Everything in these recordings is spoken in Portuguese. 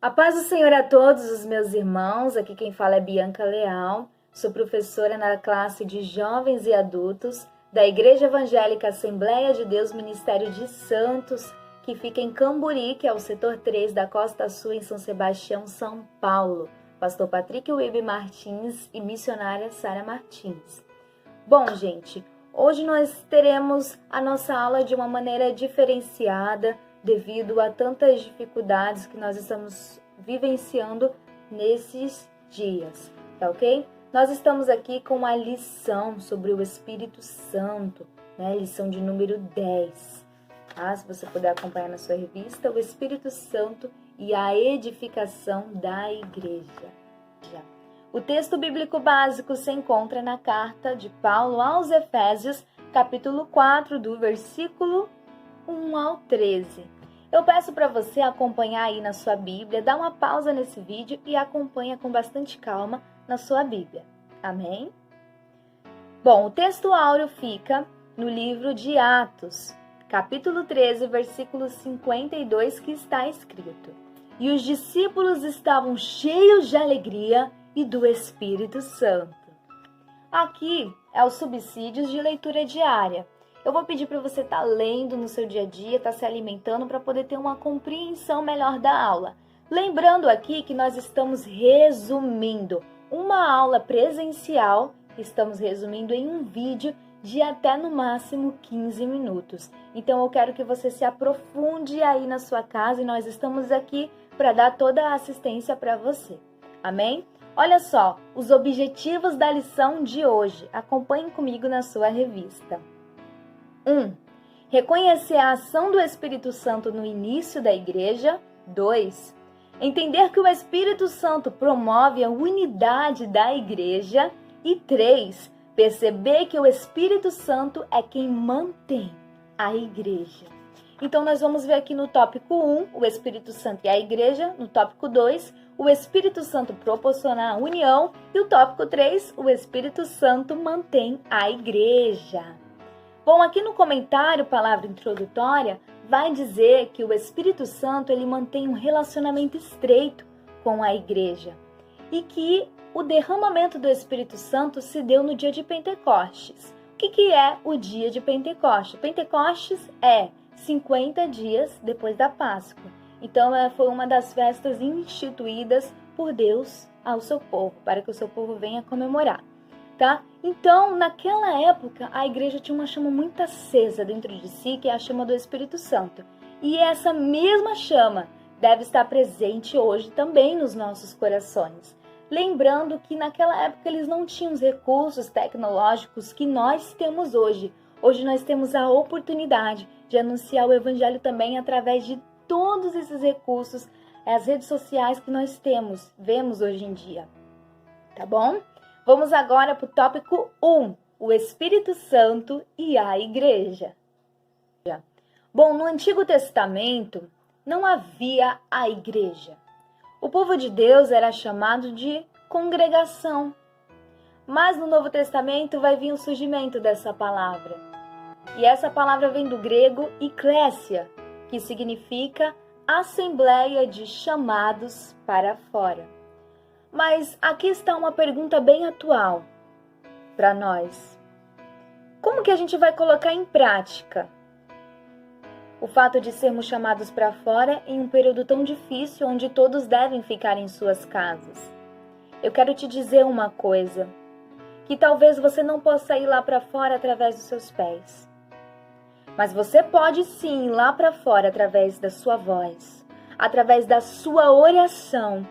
A paz do Senhor a todos os meus irmãos, aqui quem fala é Bianca Leal, sou professora na classe de Jovens e Adultos da Igreja Evangélica Assembleia de Deus Ministério de Santos, que fica em Camburi, que é o setor 3 da Costa Sul, em São Sebastião, São Paulo. Pastor Patrick Webe Martins e missionária Sara Martins. Bom, gente, hoje nós teremos a nossa aula de uma maneira diferenciada, devido a tantas dificuldades que nós estamos vivenciando nesses dias, tá ok? Nós estamos aqui com a lição sobre o Espírito Santo, né? Lição de número 10, tá? Se você puder acompanhar na sua revista, o Espírito Santo e a edificação da igreja. O texto bíblico básico se encontra na carta de Paulo aos Efésios, capítulo 4, do versículo 1 ao 13. Eu peço para você acompanhar aí na sua Bíblia, dá uma pausa nesse vídeo e acompanha com bastante calma na sua Bíblia. Amém? Bom, o texto áureo fica no livro de Atos, capítulo 13, versículo 52, que está escrito: E os discípulos estavam cheios de alegria e do Espírito Santo. Aqui é os subsídios de leitura diária. Eu vou pedir para você estar lendo no seu dia a dia, estar se alimentando para poder ter uma compreensão melhor da aula. Lembrando aqui que nós estamos resumindo uma aula presencial, estamos resumindo em um vídeo de até no máximo 15 minutos. Então eu quero que você se aprofunde aí na sua casa e nós estamos aqui para dar toda a assistência para você. Amém? Olha só, os objetivos da lição de hoje. Acompanhe comigo na sua revista. 1. Reconhecer a ação do Espírito Santo no início da igreja. 2. Entender que o Espírito Santo promove a unidade da igreja. E 3. Perceber que o Espírito Santo é quem mantém a igreja. Então, nós vamos ver aqui no tópico 1, o Espírito Santo e a igreja. No tópico 2, o Espírito Santo proporciona a união. E o tópico 3, o Espírito Santo mantém a igreja. Bom, aqui no comentário, palavra introdutória, vai dizer que o Espírito Santo ele mantém um relacionamento estreito com a igreja e que o derramamento do Espírito Santo se deu no dia de Pentecostes. O que é o dia de Pentecostes? Pentecostes é 50 dias depois da Páscoa. Então, foi uma das festas instituídas por Deus ao seu povo, para que o seu povo venha comemorar. Tá? Então, naquela época, a igreja tinha uma chama muito acesa dentro de si, que é a chama do Espírito Santo. E essa mesma chama deve estar presente hoje também nos nossos corações. Lembrando que naquela época eles não tinham os recursos tecnológicos que nós temos hoje. Hoje nós temos a oportunidade de anunciar o Evangelho também através de todos esses recursos, as redes sociais que nós vemos hoje em dia. Tá bom? Vamos agora para o tópico 1, o Espírito Santo e a Igreja. Bom, no Antigo Testamento não havia a Igreja. O povo de Deus era chamado de congregação. Mas no Novo Testamento vai vir o surgimento dessa palavra. E essa palavra vem do grego eklésia, que significa assembleia de chamados para fora. Mas aqui está uma pergunta bem atual para nós. Como que a gente vai colocar em prática o fato de sermos chamados para fora em um período tão difícil onde todos devem ficar em suas casas? Eu quero te dizer uma coisa, que talvez você não possa ir lá para fora através dos seus pés. Mas você pode sim ir lá para fora através da sua voz, através da sua oração.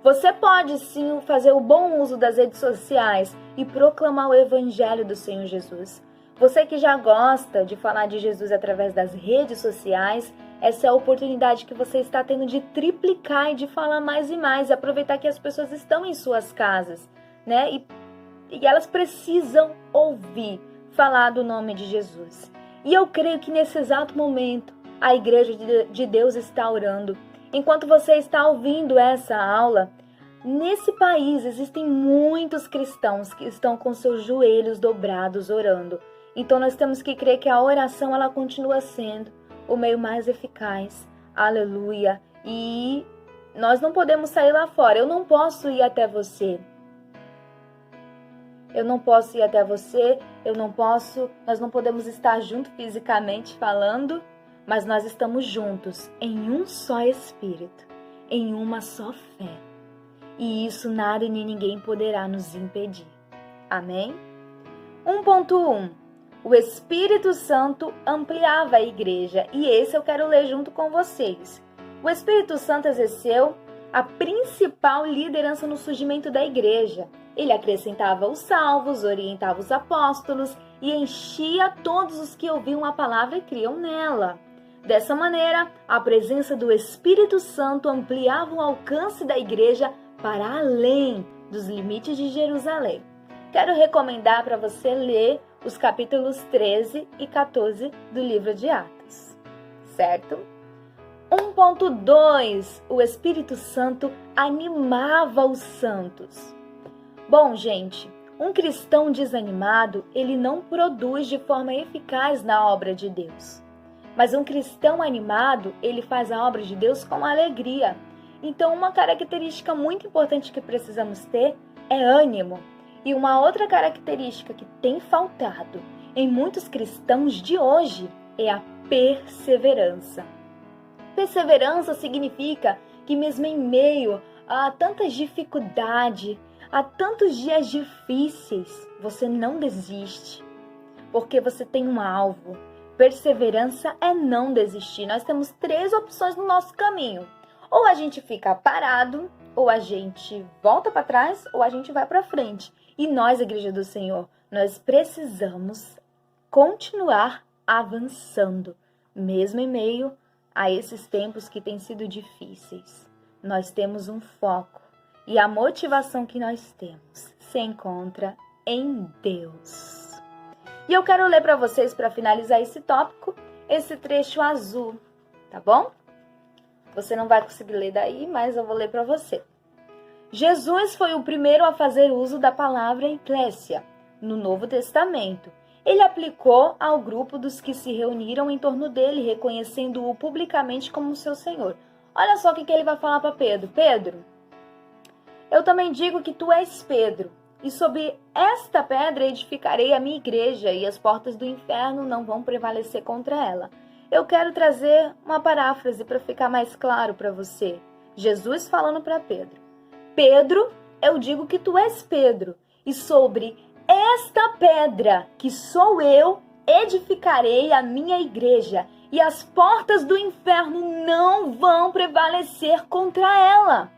Você pode sim fazer o bom uso das redes sociais e proclamar o Evangelho do Senhor Jesus. Você que já gosta de falar de Jesus através das redes sociais, essa é a oportunidade que você está tendo de triplicar e de falar mais e mais, e aproveitar que as pessoas estão em suas casas, né? E elas precisam ouvir falar do nome de Jesus. E eu creio que nesse exato momento a Igreja de Deus está orando. Enquanto você está ouvindo essa aula, nesse país existem muitos cristãos que estão com seus joelhos dobrados orando. Então nós temos que crer que a oração ela continua sendo o meio mais eficaz. Aleluia. E nós não podemos sair lá fora. Eu não posso ir até você. Eu não posso ir até você, nós não podemos estar juntos fisicamente falando, mas nós estamos juntos em um só Espírito, em uma só fé. E isso nada e nem ninguém poderá nos impedir. Amém? 1.1. O Espírito Santo ampliava a igreja, e esse eu quero ler junto com vocês. O Espírito Santo exerceu a principal liderança no surgimento da igreja. Ele acrescentava os salvos, orientava os apóstolos e enchia todos os que ouviam a palavra e criam nela. Dessa maneira, a presença do Espírito Santo ampliava o alcance da igreja para além dos limites de Jerusalém. Quero recomendar para você ler os capítulos 13 e 14 do livro de Atos, certo? 1.2. O Espírito Santo animava os santos. Bom, gente, um cristão desanimado, ele não produz de forma eficaz na obra de Deus. Mas um cristão animado, ele faz a obra de Deus com alegria. Então, uma característica muito importante que precisamos ter é ânimo. E uma outra característica que tem faltado em muitos cristãos de hoje é a perseverança. Perseverança significa que mesmo em meio a tantas dificuldades, a tantos dias difíceis, você não desiste, porque você tem um alvo. Perseverança é não desistir. Nós temos 3 opções no nosso caminho. Ou a gente fica parado, ou a gente volta para trás, ou a gente vai para frente. E nós, Igreja do Senhor, nós precisamos continuar avançando, mesmo em meio a esses tempos que têm sido difíceis. Nós temos um foco. E a motivação que nós temos se encontra em Deus. E eu quero ler para vocês, para finalizar esse tópico, esse trecho azul, tá bom? Você não vai conseguir ler daí, mas eu vou ler para você. Jesus foi o primeiro a fazer uso da palavra eclésia no Novo Testamento. Ele aplicou ao grupo dos que se reuniram em torno dele, reconhecendo-o publicamente como seu Senhor. Olha só o que ele vai falar para Pedro. Pedro, eu também digo que tu és Pedro, e sobre esta pedra edificarei a minha igreja, e as portas do inferno não vão prevalecer contra ela. Eu quero trazer uma paráfrase para ficar mais claro para você. Jesus falando para Pedro. Pedro, eu digo que tu és Pedro, e sobre esta pedra, que sou eu, edificarei a minha igreja, e as portas do inferno não vão prevalecer contra ela.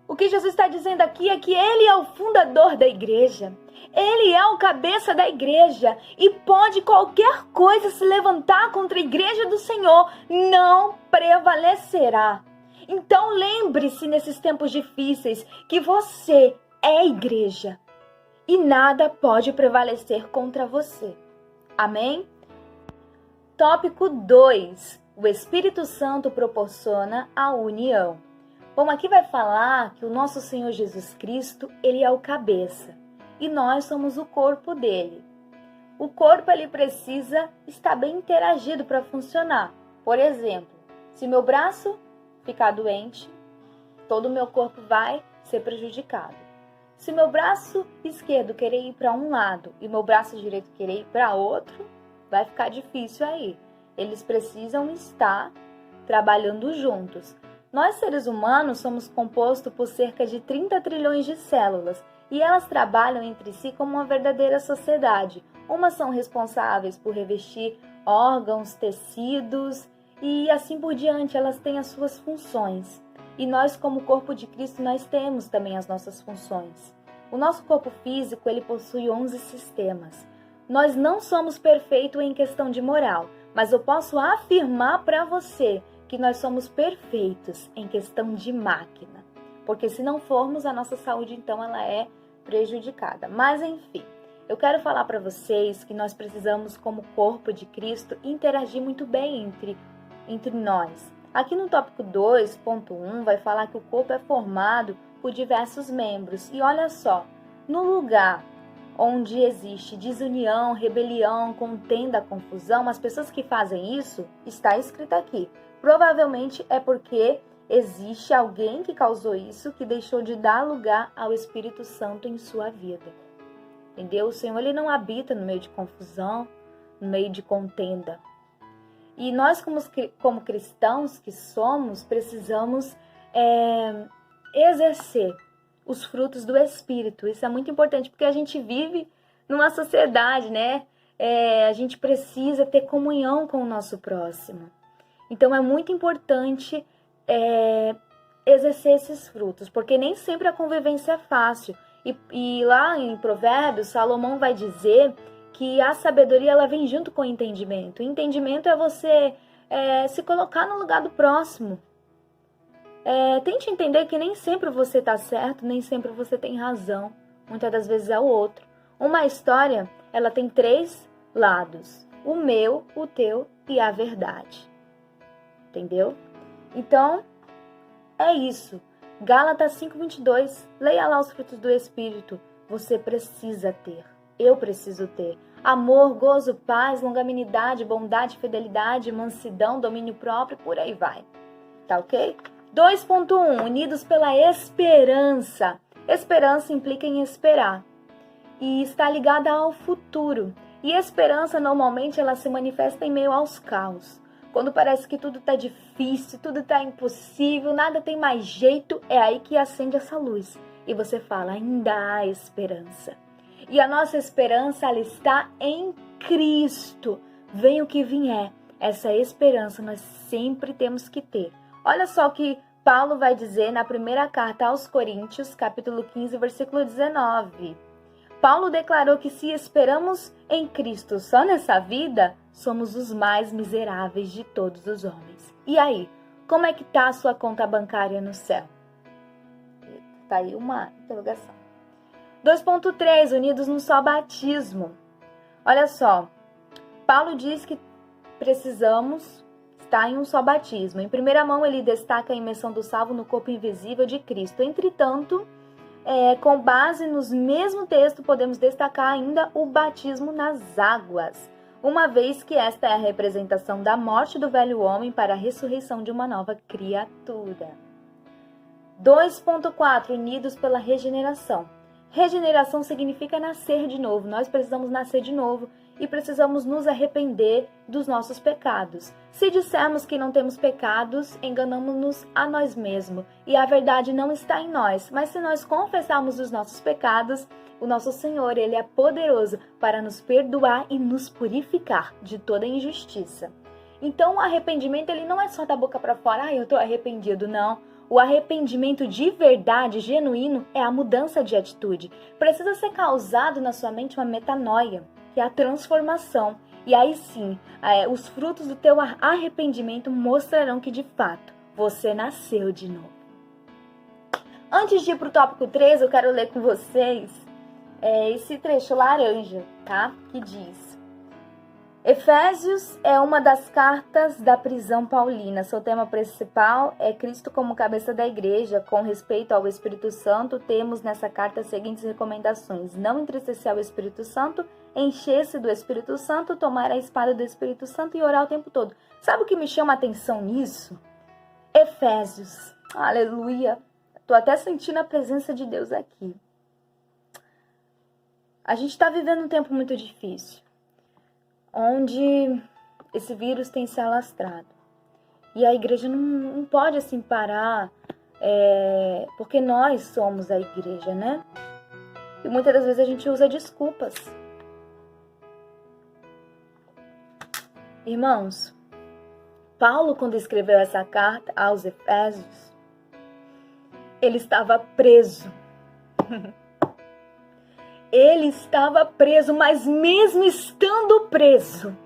O que Jesus está dizendo aqui é que Ele é o fundador da igreja. Ele é o cabeça da igreja. E pode qualquer coisa se levantar contra a igreja do Senhor, não prevalecerá. Então lembre-se nesses tempos difíceis que você é igreja. E nada pode prevalecer contra você. Amém? Tópico 2. O Espírito Santo proporciona a união. Bom, aqui vai falar que o nosso Senhor Jesus Cristo, ele é o cabeça e nós somos o corpo dele. O corpo, ele precisa estar bem interagido para funcionar. Por exemplo, se meu braço ficar doente, todo o meu corpo vai ser prejudicado. Se meu braço esquerdo querer ir para um lado e meu braço direito querer ir para outro, vai ficar difícil aí. Eles precisam estar trabalhando juntos. Nós, seres humanos, somos compostos por cerca de 30 trilhões de células e elas trabalham entre si como uma verdadeira sociedade. Umas são responsáveis por revestir órgãos, tecidos e assim por diante, elas têm as suas funções. E nós, como corpo de Cristo, nós temos também as nossas funções. O nosso corpo físico, ele possui 11 sistemas. Nós não somos perfeitos em questão de moral, mas eu posso afirmar para você que nós somos perfeitos em questão de máquina, porque se não formos, a nossa saúde então ela é prejudicada. Mas enfim, eu quero falar para vocês que nós precisamos, como corpo de Cristo, interagir muito bem entre nós. Aqui no tópico 2.1 vai falar que o corpo é formado por diversos membros. E olha só, no lugar onde existe desunião, rebelião, contenda, confusão, as pessoas que fazem isso, está escrito aqui, provavelmente é porque Existe alguém que causou isso, que deixou de dar lugar ao Espírito Santo em sua vida. Entendeu? O Senhor, ele não habita no meio de confusão, no meio de contenda. E nós, como cristãos que somos, precisamos exercer os frutos do Espírito. Isso é muito importante, porque a gente vive numa sociedade, né? A gente precisa ter comunhão com o nosso próximo. Então, é muito importante exercer esses frutos, porque nem sempre a convivência é fácil. E lá em Provérbios, Salomão vai dizer que a sabedoria ela vem junto com o entendimento. O entendimento é você se colocar no lugar do próximo. Tente entender que nem sempre você está certo, nem sempre você tem razão. Muitas das vezes é o outro. Uma história, ela tem 3 lados. O meu, o teu e a verdade. Entendeu? Então, é isso. Gálatas 5:22. Leia lá os frutos do Espírito. Você precisa ter. Eu preciso ter. Amor, gozo, paz, longanimidade, bondade, fidelidade, mansidão, domínio próprio, por aí vai. Tá ok? 2.1. Unidos pela esperança. Esperança implica em esperar. E está ligada ao futuro. E esperança, normalmente, ela se manifesta em meio aos caos. Quando parece que tudo está difícil, tudo está impossível, nada tem mais jeito, é aí que acende essa luz. E você fala, ainda há esperança. E a nossa esperança, ela está em Cristo. Venha o que vier, essa esperança nós sempre temos que ter. Olha só o que Paulo vai dizer na primeira carta aos Coríntios, capítulo 15, versículo 19. Paulo declarou que se esperamos em Cristo só nessa vida, somos os mais miseráveis de todos os homens. E aí, como é que está a sua conta bancária no céu? Está aí uma interrogação. 2.3, unidos no só batismo. Olha só, Paulo diz que precisamos estar em um só batismo. Em primeira mão, ele destaca a imersão do salvo no corpo invisível de Cristo. Entretanto, com base nos mesmo texto, podemos destacar ainda o batismo nas águas, uma vez que esta é a representação da morte do velho homem para a ressurreição de uma nova criatura. 2.4, unidos pela regeneração. Regeneração significa nascer de novo. Nós precisamos nascer de novo e precisamos nos arrepender dos nossos pecados. Se dissermos que não temos pecados, enganamos-nos a nós mesmos e a verdade não está em nós. Mas se nós confessarmos os nossos pecados, o nosso Senhor, Ele é poderoso para nos perdoar e nos purificar de toda injustiça. Então o arrependimento ele não é só da boca para fora, eu estou arrependido, não. O arrependimento de verdade, genuíno, é a mudança de atitude. Precisa ser causado na sua mente uma metanoia, que é a transformação. E aí sim, os frutos do teu arrependimento mostrarão que de fato você nasceu de novo. Antes de ir para o tópico 3, eu quero ler com vocês esse trecho laranja, tá? Que diz: Efésios é uma das cartas da prisão paulina. Seu tema principal é Cristo como cabeça da igreja. Com respeito ao Espírito Santo, temos nessa carta as seguintes recomendações: não entristecer ao Espírito Santo, encher-se do Espírito Santo, tomar a espada do Espírito Santo e orar o tempo todo. Sabe o que me chama a atenção nisso? Efésios. Aleluia. Tô até sentindo a presença de Deus aqui. A gente está vivendo um tempo muito difícil, onde esse vírus tem se alastrado. E a igreja não pode assim parar, porque nós somos a igreja, né? E muitas das vezes a gente usa desculpas. Irmãos, Paulo, quando escreveu essa carta aos Efésios, ele estava preso. Ele estava preso, mas mesmo estando preso,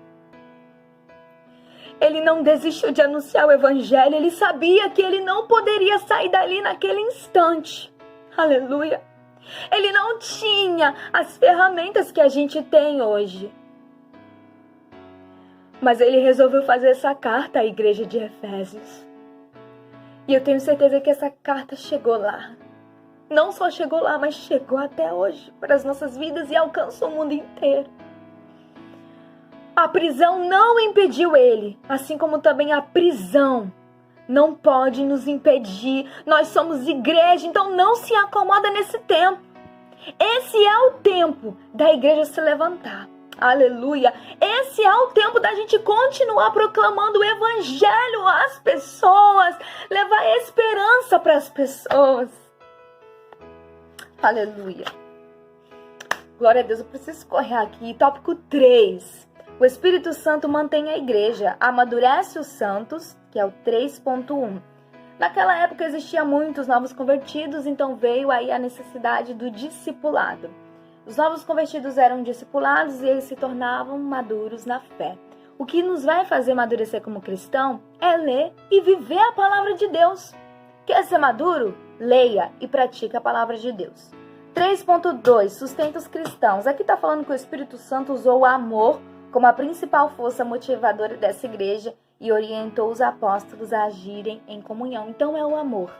ele não desistiu de anunciar o evangelho. Ele sabia que ele não poderia sair dali naquele instante. Aleluia! Ele não tinha as ferramentas que a gente tem hoje. Mas ele resolveu fazer essa carta à igreja de Efésios. E eu tenho certeza que essa carta chegou lá. Não só chegou lá, mas chegou até hoje para as nossas vidas e alcançou o mundo inteiro. A prisão não impediu ele, assim como também a prisão não pode nos impedir. Nós somos igreja, então não se acomoda nesse tempo. Esse é o tempo da igreja se levantar. Aleluia! Esse é o tempo da gente continuar proclamando o evangelho às pessoas, levar esperança para as pessoas. Aleluia! Glória a Deus, eu preciso correr aqui. Tópico 3. O Espírito Santo mantém a igreja, amadurece os santos, que é o 3.1. Naquela época existiam muitos novos convertidos, então veio aí a necessidade do discipulado. Os novos convertidos eram discipulados e eles se tornavam maduros na fé. O que nos vai fazer amadurecer como cristão é ler e viver a palavra de Deus. Quer ser maduro? Leia e pratique a palavra de Deus. 3.2. Sustenta os cristãos. Aqui está falando que o Espírito Santo usou o amor como a principal força motivadora dessa igreja e orientou os apóstolos a agirem em comunhão. Então é o amor.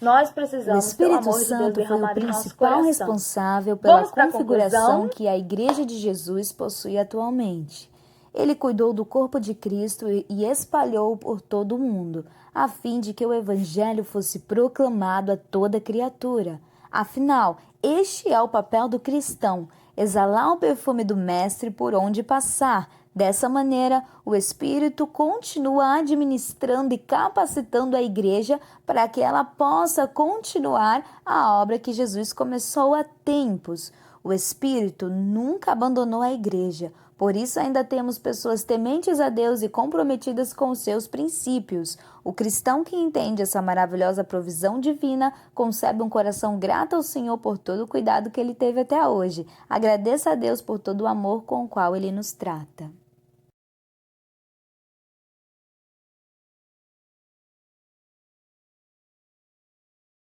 Nós precisamos do amor de Deus derramado em nosso coração. O Espírito Santo foi o principal responsável pela configuração que a Igreja de Jesus possui atualmente. Ele cuidou do corpo de Cristo e espalhou por todo o mundo, a fim de que o Evangelho fosse proclamado a toda criatura. Afinal, este é o papel do cristão, exalar o perfume do Mestre por onde passar. Dessa maneira, o Espírito continua administrando e capacitando a igreja para que ela possa continuar a obra que Jesus começou há tempos. O Espírito nunca abandonou a igreja, por isso ainda temos pessoas tementes a Deus e comprometidas com os seus princípios. O cristão que entende essa maravilhosa provisão divina concebe um coração grato ao Senhor por todo o cuidado que Ele teve até hoje. Agradeça a Deus por todo o amor com o qual Ele nos trata.